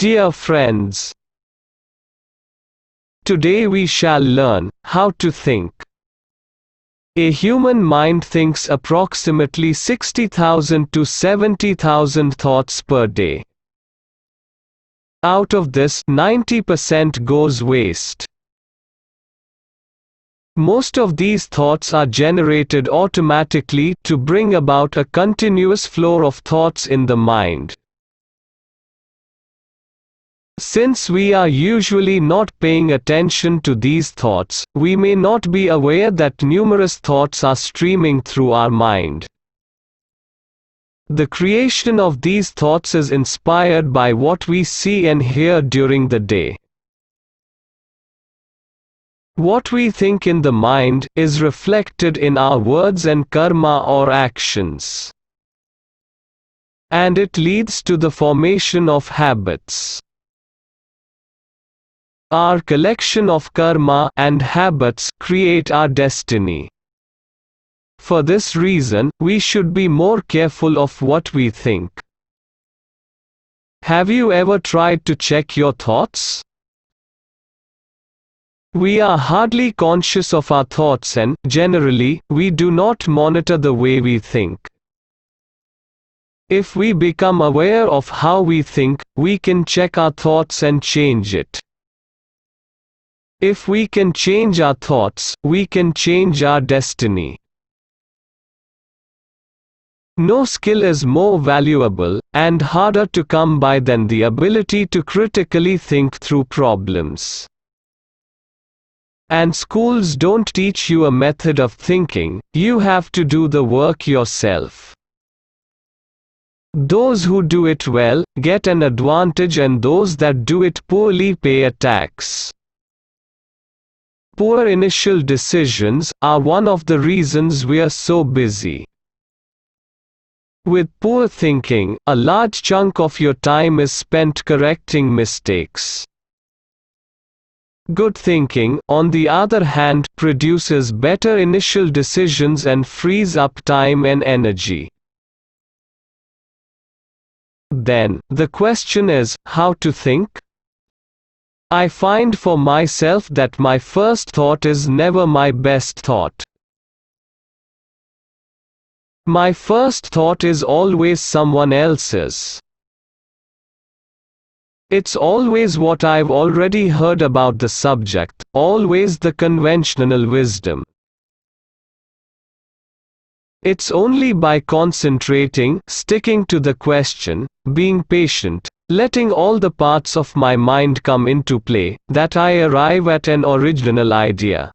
Dear friends, today we shall learn how to think. A human mind thinks approximately 60,000 to 70,000 thoughts per day. Out of this, 90% goes waste. Most of these thoughts are generated automatically to bring about a continuous flow of thoughts in the mind. Since we are usually not paying attention to these thoughts, we may not be aware that numerous thoughts are streaming through our mind. The creation of these thoughts is inspired by what we see and hear during the day. What we think in the mind is reflected in our words and karma or actions. And it leads to the formation of habits. Our collection of karma and habits create our destiny. For this reason, we should be more careful of what we think. Have you ever tried to check your thoughts? We are hardly conscious of our thoughts and, generally, we do not monitor the way we think. If we become aware of how we think, we can check our thoughts and change it. If we can change our thoughts, we can change our destiny. No skill is more valuable, and harder to come by than the ability to critically think through problems. And schools don't teach you a method of thinking, you have to do the work yourself. Those who do it well, get an advantage, and those that do it poorly pay a tax. Poor initial decisions are one of the reasons we are so busy. With poor thinking, a large chunk of your time is spent correcting mistakes. Good thinking, on the other hand, produces better initial decisions and frees up time and energy. Then, the question is, how to think? I find for myself that my first thought is never my best thought. My first thought is always someone else's. It's always what I've already heard about the subject, always the conventional wisdom. It's only by concentrating, sticking to the question, being patient, letting all the parts of my mind come into play, that I arrive at an original idea.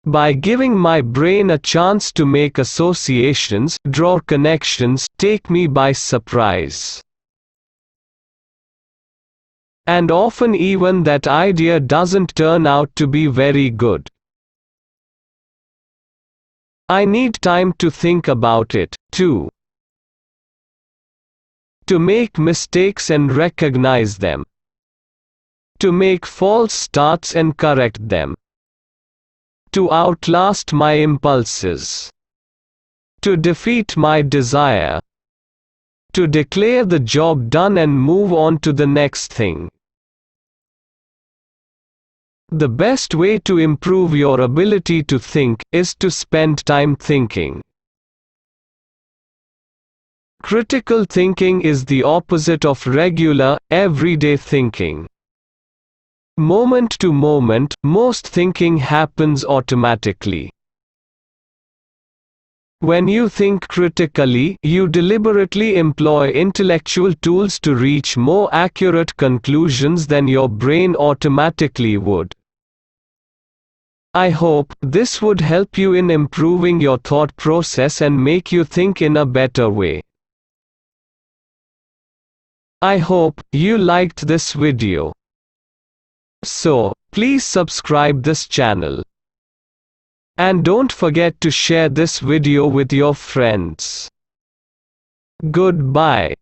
By giving my brain a chance to make associations, draw connections, take me by surprise. And often even that idea doesn't turn out to be very good. I need time to think about it, too. To make mistakes and recognize them. To make false starts and correct them. To outlast my impulses. To defeat my desire. To declare the job done and move on to the next thing. The best way to improve your ability to think is to spend time thinking. Critical thinking is the opposite of regular, everyday thinking. Moment to moment, most thinking happens automatically. When you think critically, you deliberately employ intellectual tools to reach more accurate conclusions than your brain automatically would. I hope this would help you in improving your thought process and make you think in a better way. I hope you liked this video. So, please subscribe this channel. And don't forget to share this video with your friends. Goodbye.